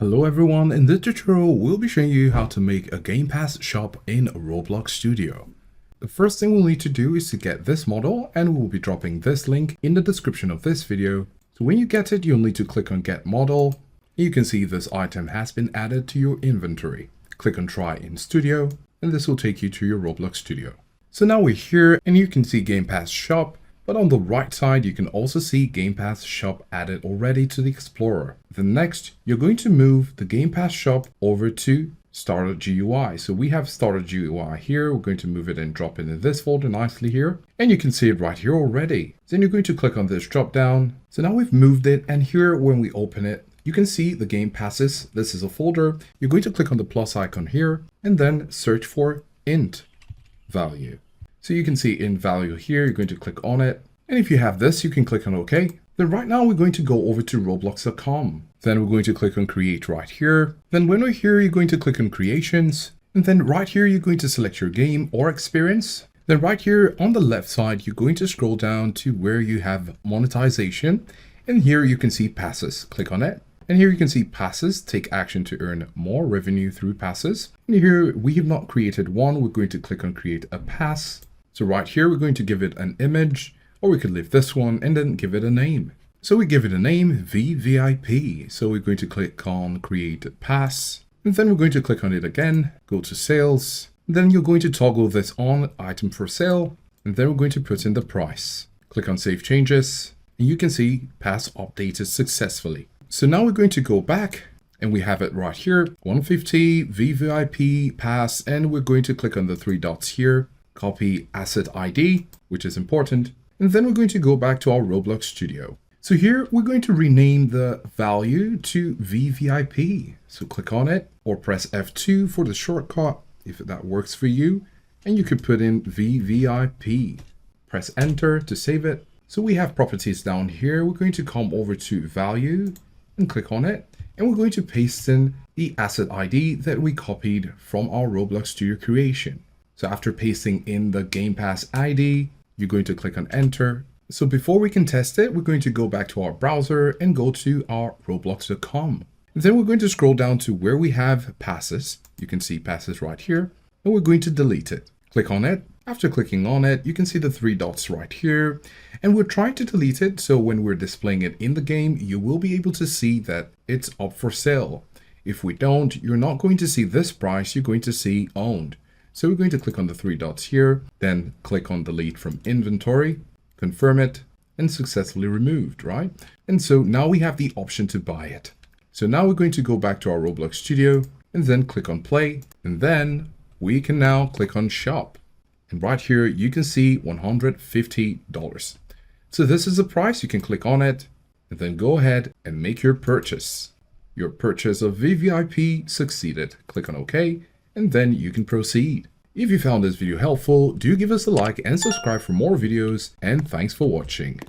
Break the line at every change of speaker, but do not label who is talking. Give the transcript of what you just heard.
Hello everyone, in this tutorial we'll be showing you how to make a Gamepass shop in Roblox Studio. The first thing we'll need to do is to get this model, and we'll be dropping this link in the description of this video. So when you get it, you'll need to click on Get Model. You can see this item has been added to your inventory. Click on Try in Studio, and this will take you to your Roblox Studio. So now we're here and you can see Gamepass Shop. But on the right side, you can also see Gamepass Shop added already to the Explorer. Then next, you're going to move the Gamepass Shop over to Starter GUI. So we have Starter GUI here. We're going to move it and drop it in this folder nicely here. And you can see it right here already. Then you're going to click on this drop down. So now we've moved it. And here, when we open it, you can see the Gamepasses. This is a folder. You're going to click on the plus icon here and then search for int value. So you can see int value here, you're going to click on it. And if you have this, you can click on OK. Then right now we're going to go over to roblox.com. Then we're going to click on create right here. Then when we're here, you're going to click on creations. And then right here, you're going to select your game or experience. Then right here on the left side, you're going to scroll down to where you have monetization. And here you can see passes. Click on it. And here you can see passes, take action to earn more revenue through passes. And here we have not created one. We're going to click on create a pass. So right here, we're going to give it an image, or we could leave this one and then give it a name. So we give it a name, VVIP. So we're going to click on create pass, and then we're going to click on it again, go to sales. Then you're going to toggle this on item for sale, and then we're going to put in the price. Click on save changes, and you can see pass updated successfully. So now we're going to go back and we have it right here, 150 VVIP pass, and we're going to click on the three dots here. Copy asset ID, which is important. And then we're going to go back to our Roblox Studio. So here we're going to rename the value to VVIP. So click on it or press F2 for the shortcut if that works for you. And you can put in VVIP. Press enter to save it. So we have properties down here. We're going to come over to value and click on it. And we're going to paste in the asset ID that we copied from our Roblox Studio creation. So after pasting in the Gamepass ID, you're going to click on enter. So before we can test it, we're going to go back to our browser and go to our roblox.com. Then we're going to scroll down to where we have passes. You can see passes right here, and we're going to delete it. Click on it. After clicking on it, you can see the three dots right here, and we're trying to delete it. So when we're displaying it in the game, you will be able to see that it's up for sale. If we don't, you're not going to see this price. You're going to see owned. So we're going to click on the three dots here, then click on delete from inventory, confirm it, and successfully removed, right? And so now we have the option to buy it. So now we're going to go back to our Roblox Studio and then click on play. And then we can now click on shop. And right here, you can see $150. So this is the price. You can click on it and then go ahead and make your purchase. Your purchase of VVIP succeeded. Click on OK. And then you can proceed. If you found this video helpful, do give us a like and subscribe for more videos, and thanks for watching.